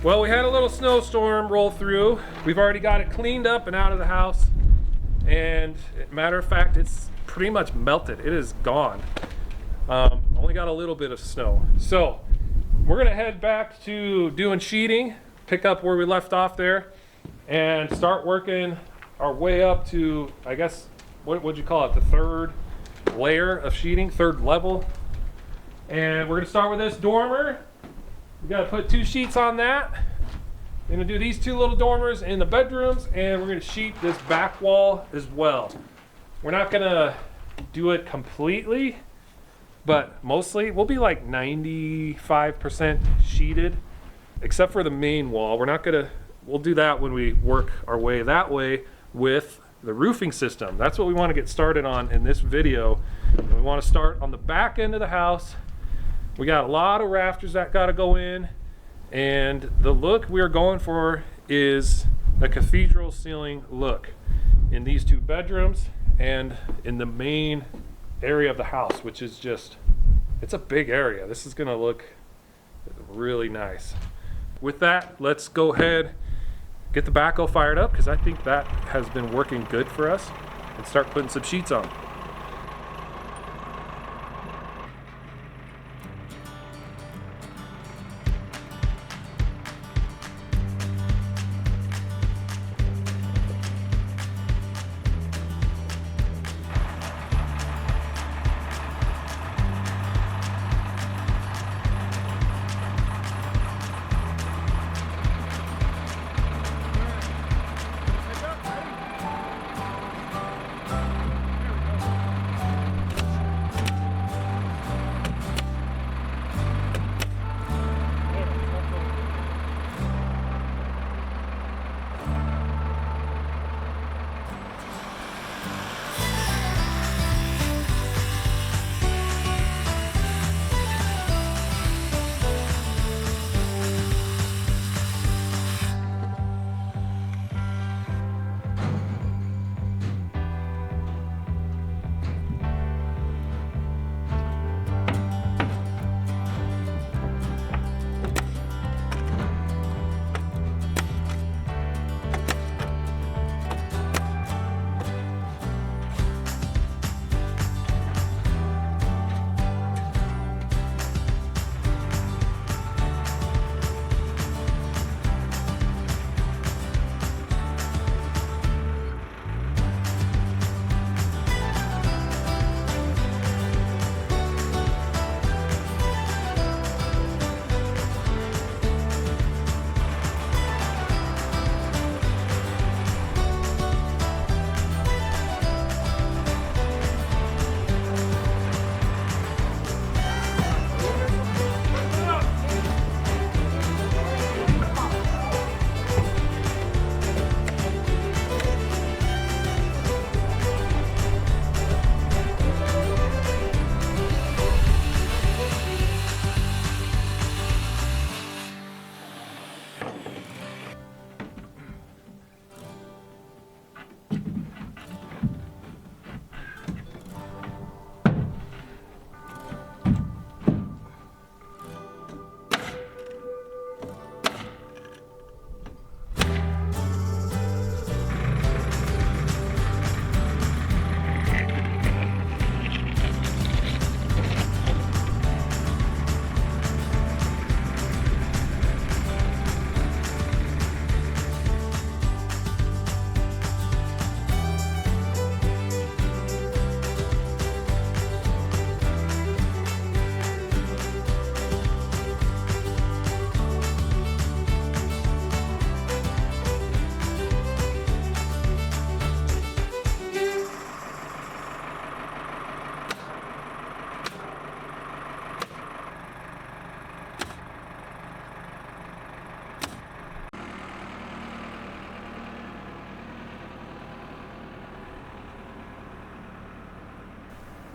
Well, we had a little snowstorm roll through. We've already got it cleaned up and out of the house. And matter of fact, it's pretty much melted. It is gone. Only got a little bit of snow. So we're gonna head back to doing sheeting, pick up where we left off there, and start working our way up to, I guess, what would you call it? The third layer of sheeting, third level. And we're gonna start with this dormer. We gotta put 2 sheets on that. We're gonna do these 2 little dormers in the bedrooms, and we're gonna sheet this back wall as well. We're not gonna do it completely, but mostly we'll be like 95% sheeted, except for the main wall. We'll do that when we work our way that way with the roofing system. That's what we wanna get started on in this video. And we wanna start on the back end of the house. We got a lot of rafters that got to go in, and the look we're going for is a cathedral ceiling look in these 2 bedrooms and in the main area of the house, which is just, it's a big area. This is going to look really nice. With that, let's go ahead, get the backhoe fired up, because I think that has been working good for us, and start putting some sheets on.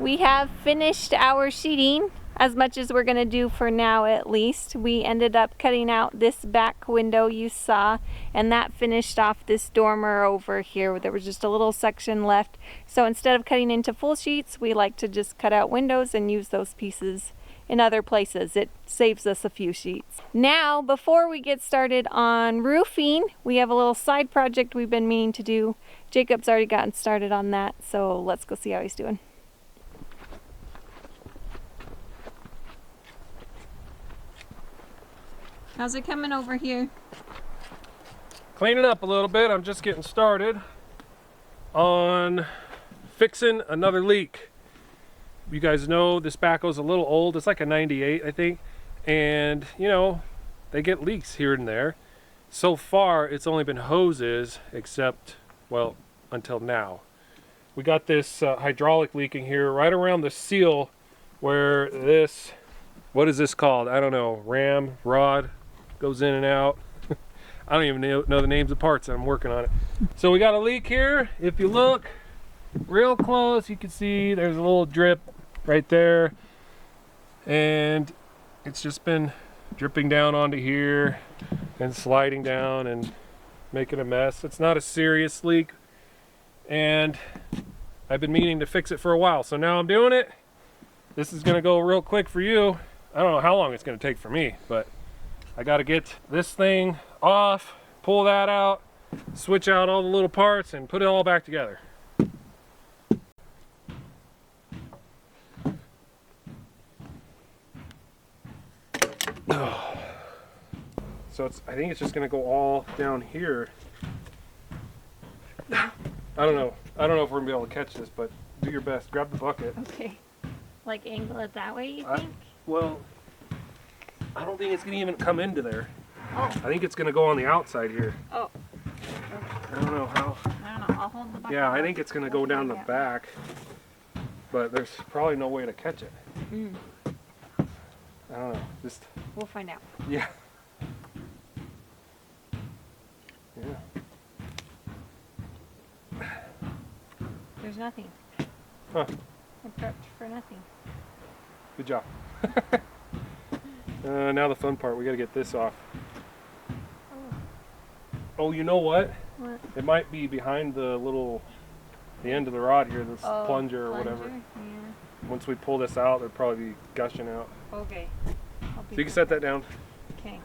We have finished our sheeting, as much as we're going to do for now at least. We ended up cutting out this back window you saw, and that finished off this dormer over here. There was just a little section left. So instead of cutting into full sheets, we like to just cut out windows and use those pieces in other places. It saves us a few sheets. Now, before we get started on roofing, we have a little side project we've been meaning to do. Jacob's already gotten started on that, so let's go see how he's doing. How's it coming over here? Cleaning up a little bit. I'm just getting started on fixing another leak. You guys know this backhoe's a little old. It's like a 98, I think. And, you know, they get leaks here and there. So far, it's only been hoses, except, well, until now. We got this hydraulic leaking here right around the seal where this, what is this called? I don't know, ram, rod, goes in and out. I don't even know the names of parts, and I'm working on it. So we got a leak here. If you look real close, you can see there's a little drip right there, and it's just been dripping down onto here and sliding down and making a mess. It's not a serious leak, and I've been meaning to fix it for a while, so now I'm doing it. This is gonna go real quick for you. I don't know how long it's gonna take for me, but I gotta get this thing off, pull that out, switch out all the little parts, and put it all back together. So I think it's just gonna go all down here. I don't know if we're gonna be able to catch this, but do your best. Grab the bucket. Okay. Like angle it that way, you think? Well, I don't think it's gonna even come into there. Oh. I think it's gonna go on the outside here. Oh. I don't know how. I don't know. I'll hold the bucket. Yeah, I think it's gonna go down the back, but there's probably no way to catch it. I don't know. Just. We'll find out. Yeah. Yeah. There's nothing. Huh. I prepped for nothing. Good job. Now the fun part. We gotta get this off. Oh, you know what? What? It might be behind the end of the rod here, this plunger or whatever. Yeah. Once we pull this out, it'll probably be gushing out. Okay. So you can set that down. Okay.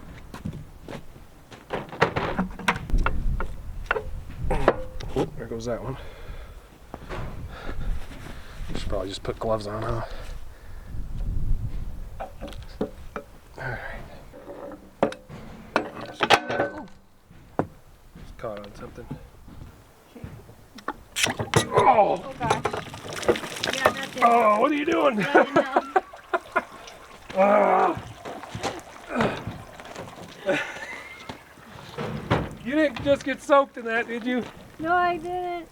Oh, there goes that one. You should probably just put gloves on, huh? Alright. Just caught on something. Okay. Oh! Oh gosh. Yeah, that's it. Oh, what are you doing? You didn't just get soaked in that, did you? No, I didn't.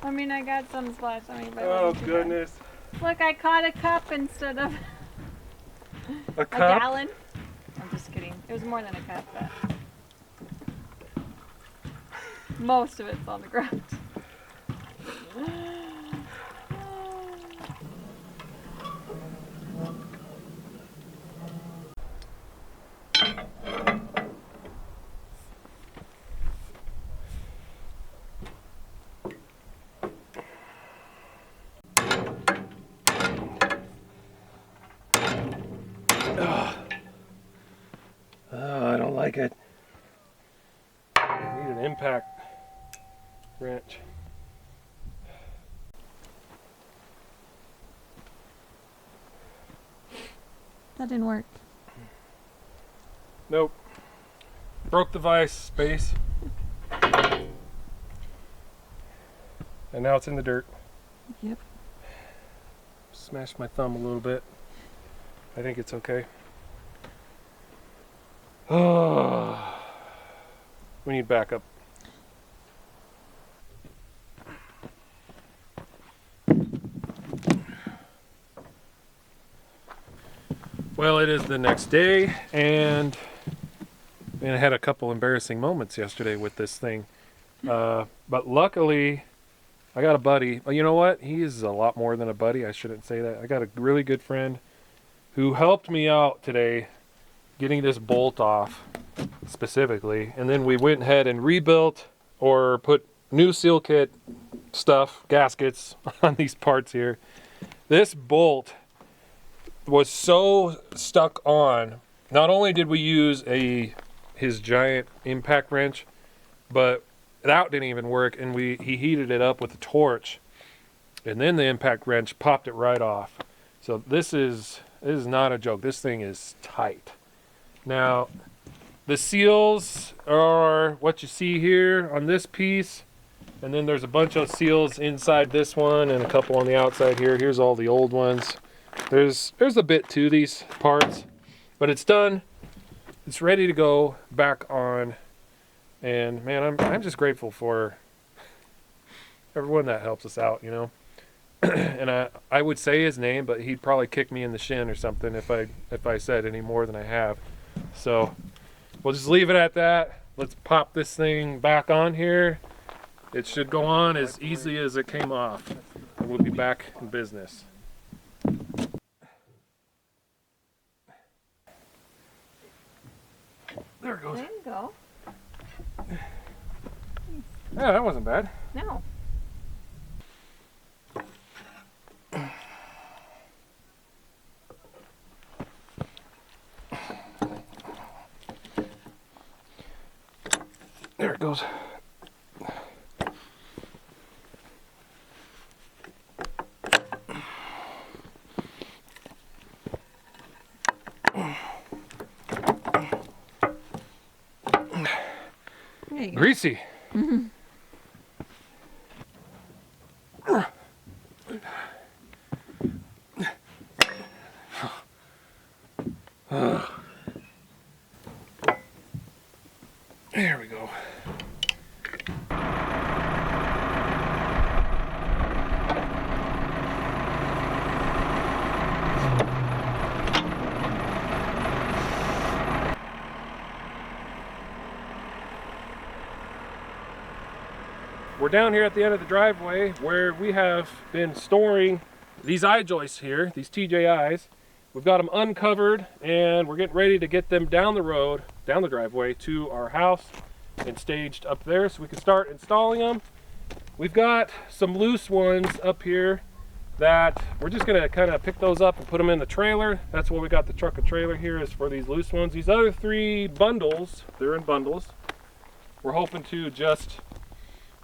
I mean, I got some splash on me, but Oh, goodness. Look, I caught a cup instead of A a cup? gallon. I'm just kidding. It was more than a cup, but most of it's on the ground. I don't like it. I need an impact wrench. That didn't work. Nope. Broke the vise base. And now it's in the dirt. Yep. Smashed my thumb a little bit. I think it's okay. Oh, we need backup. Well, it is the next day, and I had a couple embarrassing moments yesterday with this thing. But luckily, I got a buddy. You know what? He is a lot more than a buddy. I shouldn't say that. I got a really good friend who helped me out today getting this bolt off specifically. And then we went ahead and rebuilt or put new seal kit stuff, gaskets on these parts here. This bolt was so stuck on. Not only did we use his giant impact wrench, but that didn't even work, and he heated it up with a torch, and then the impact wrench popped it right off. So this is not a joke. This thing is tight. Now, the seals are what you see here on this piece, and then there's a bunch of seals inside this one and a couple on the outside here. Here's all the old ones. There's a bit to these parts, but it's done. It's ready to go back on. And man, I'm just grateful for everyone that helps us out, you know. And I would say his name, but he'd probably kick me in the shin or something if I said any more than I have. So we'll just leave it at that. Let's pop this thing back on here. It should go on as easily as it came off, and we'll be back in business. There it goes. There you go. Yeah, that wasn't bad. No. There it goes. There you go. Greasy. Mm-hmm. There we go. We're down here at the end of the driveway where we have been storing these eye joists here, these TJIs. We've got them uncovered and we're getting ready to get them down the road, down the driveway to our house and staged up there so we can start installing them. We've got some loose ones up here that we're just gonna kind of pick those up and put them in the trailer. That's why we got the truck and trailer here, is for these loose ones. These other 3 bundles, they're in bundles. We're hoping to just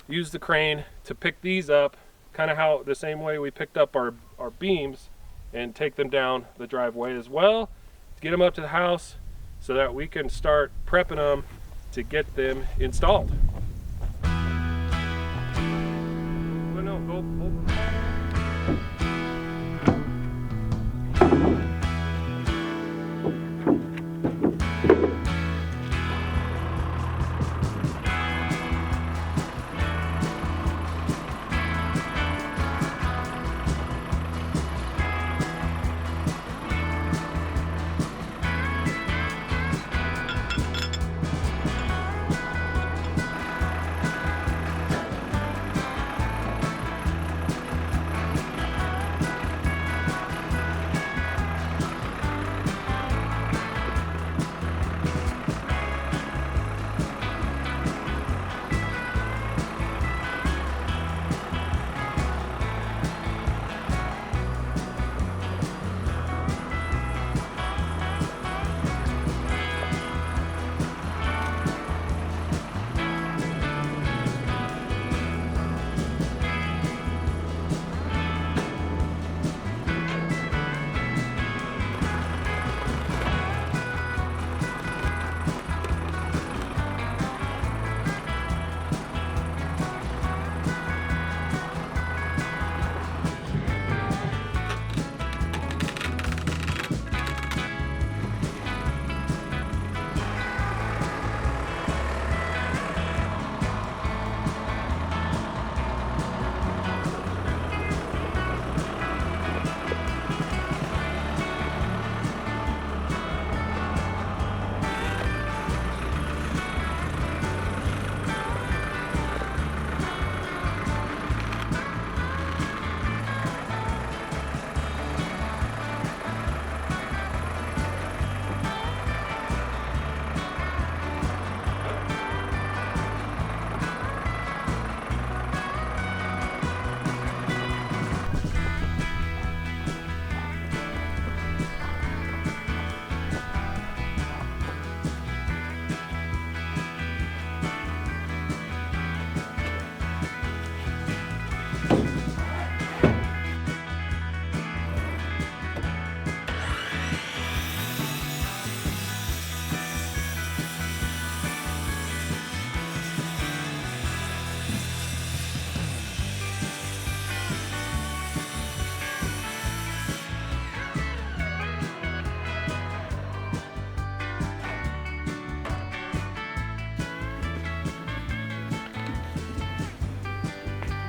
use the crane to pick these up, kind of how the same way we picked up our beams, and take them down the driveway as well, to get them up to the house so that we can start prepping them to get them installed.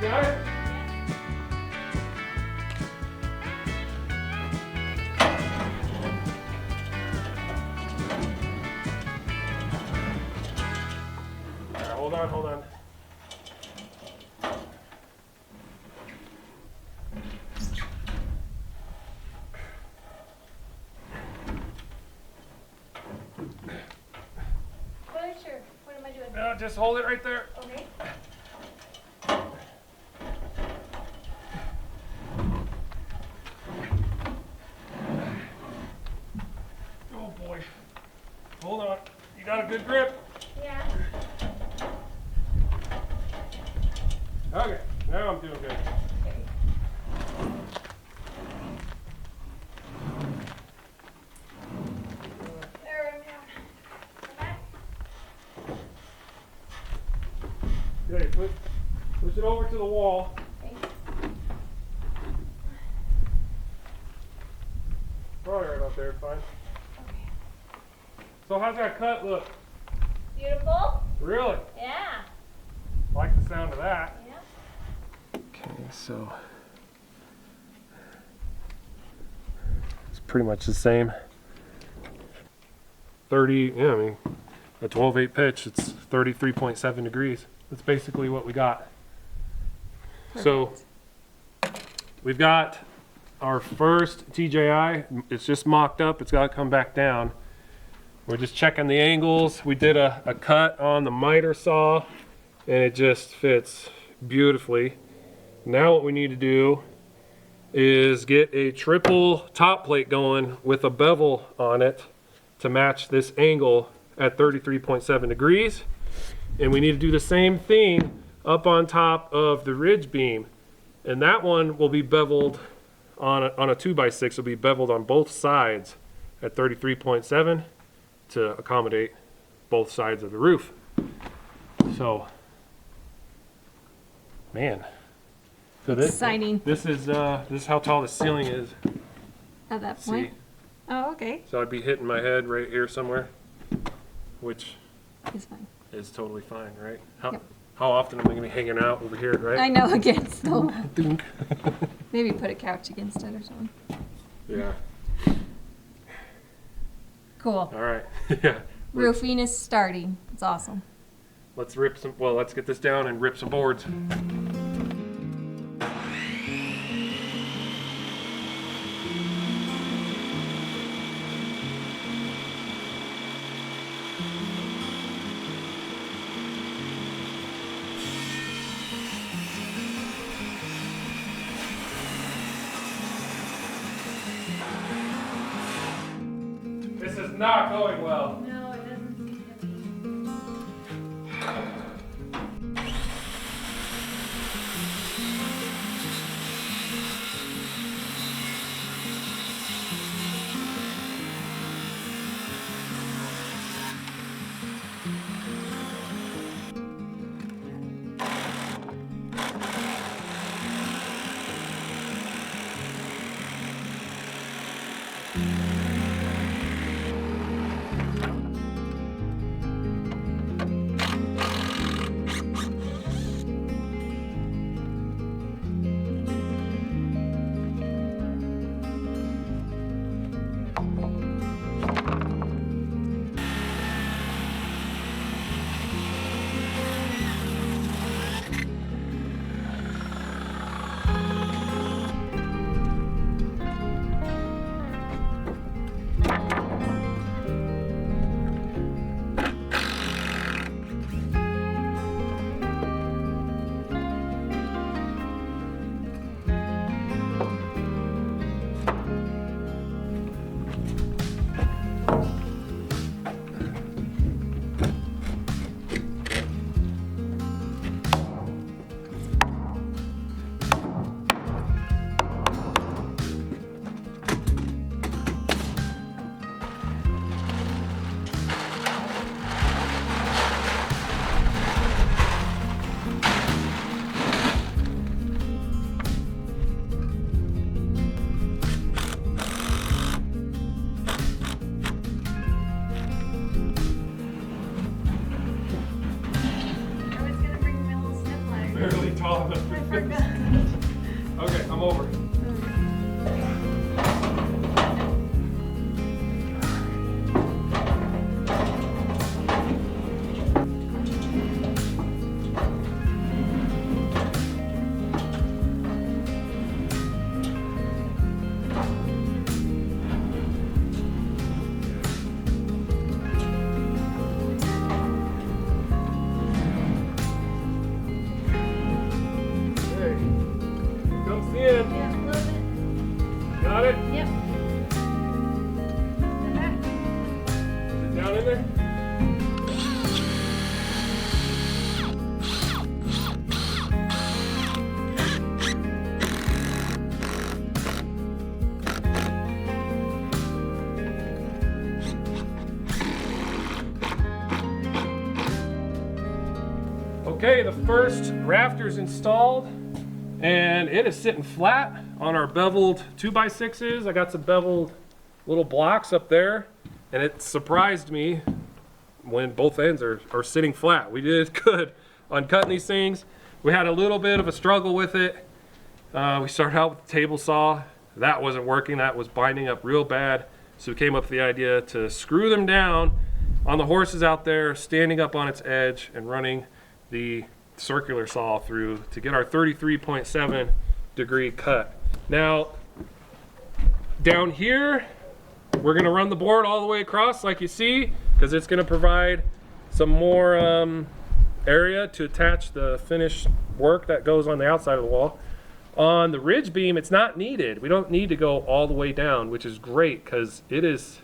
got it? All right, hold on, hold on. Sure. What am I doing? Just hold it right there. Okay. Oh boy. Hold on. You got a good grip? Yeah. Okay, now I'm doing good. There, I'm down. Come back. Okay, push it over to the wall. Okay. Probably right up there, fine. Okay. So how's that cut look? Beautiful? Really? Yeah. Like the sound of that. Yeah. Okay, so it's pretty much the same. 30, yeah, I mean, a 12/8 pitch, it's 33.7 degrees. That's basically what we got. So we've got our first TJI. It's just mocked up. It's got to come back down. We're just checking the angles. We did a cut on the miter saw, and it just fits beautifully. Now what we need to do is get a triple top plate going with a bevel on it to match this angle at 33.7 degrees. And we need to do the same thing up on top of the ridge beam. And that one will be beveled on a 2x6, will be beveled on both sides at 33.7 to accommodate both sides of the roof. So, man. So Exciting. This is how tall the ceiling is. At that See? point. Oh, okay. So I'd be hitting my head right here somewhere, which It's fine. is totally fine, right? Yep. How often am I going to be hanging out over here, right? I know, against the Dunk. maybe put a couch against it or something. Yeah. Cool. All right. Yeah. Roofing is starting. It's awesome. Let's rip some. Well, let's get this down and rip some boards. This is not going well. No, it doesn't seem to be. Oh, I forgot. okay, I'm over. Okay, comes in. Yeah, a little bit. Got it? Yep. The back. Is it down in there? Okay, the first rafter's installed, and it is sitting flat on our beveled 2x6s. I got some beveled little blocks up there, and it surprised me when both ends are sitting flat. We did good on cutting these things. We had a little bit of a struggle with it. We started out with the table saw. That wasn't working. That was binding up real bad. So we came up with the idea to screw them down on the horses out there, standing up on its edge and running the circular saw through to get our 33.7 degree cut. Now, down here, we're gonna run the board all the way across like you see, because it's gonna provide some more area to attach the finished work that goes on the outside of the wall. On the ridge beam, it's not needed. We don't need to go all the way down, which is great because it's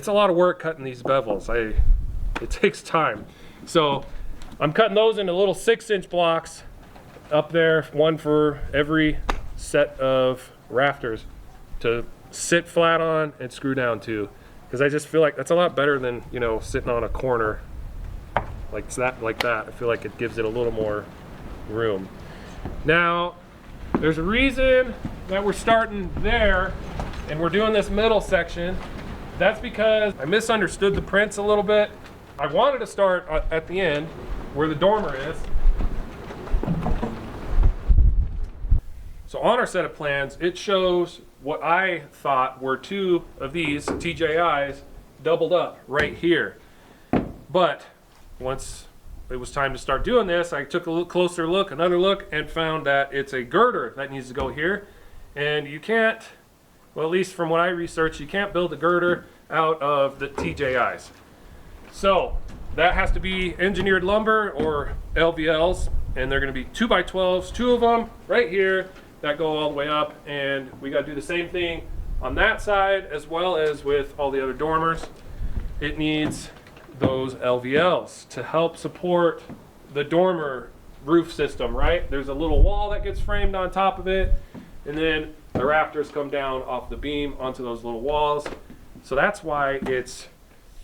a lot of work cutting these bevels. It takes time. So I'm cutting those into little 6-inch blocks up there, one for every set of rafters to sit flat on and screw down to, because I just feel like that's a lot better than, you know, sitting on a corner like that. I feel like it gives it a little more room. Now, there's a reason that we're starting there and we're doing this middle section. That's because I misunderstood the prints a little bit. I wanted to start at the end where the dormer is. So on our set of plans, it shows what I thought were two of these TJIs doubled up right here. But once it was time to start doing this, I took a closer look, another look, and found that it's a girder that needs to go here. And you can't, well, at least from what I researched, you can't build a girder out of the TJIs. So that has to be engineered lumber or LVLs, and they're gonna be 2x12s, two of them right here that go all the way up, and we gotta do the same thing on that side as well as with all the other dormers. It needs those LVLs to help support the dormer roof system, right? There's a little wall that gets framed on top of it, and then the rafters come down off the beam onto those little walls. So that's why it's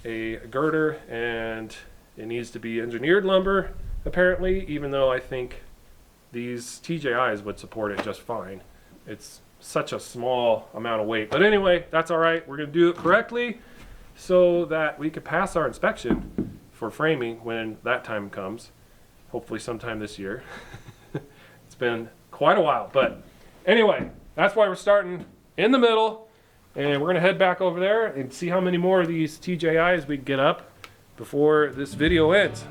a girder, and it needs to be engineered lumber apparently, even though I think these TJIs would support it just fine. It's such a small amount of weight, but anyway, that's all right. We're gonna do it correctly so that we could pass our inspection for framing when that time comes, hopefully sometime this year. It's been quite a while, but anyway, that's why we're starting in the middle. And we're gonna head back over there and see how many more of these TJIs we can get up before this video ends.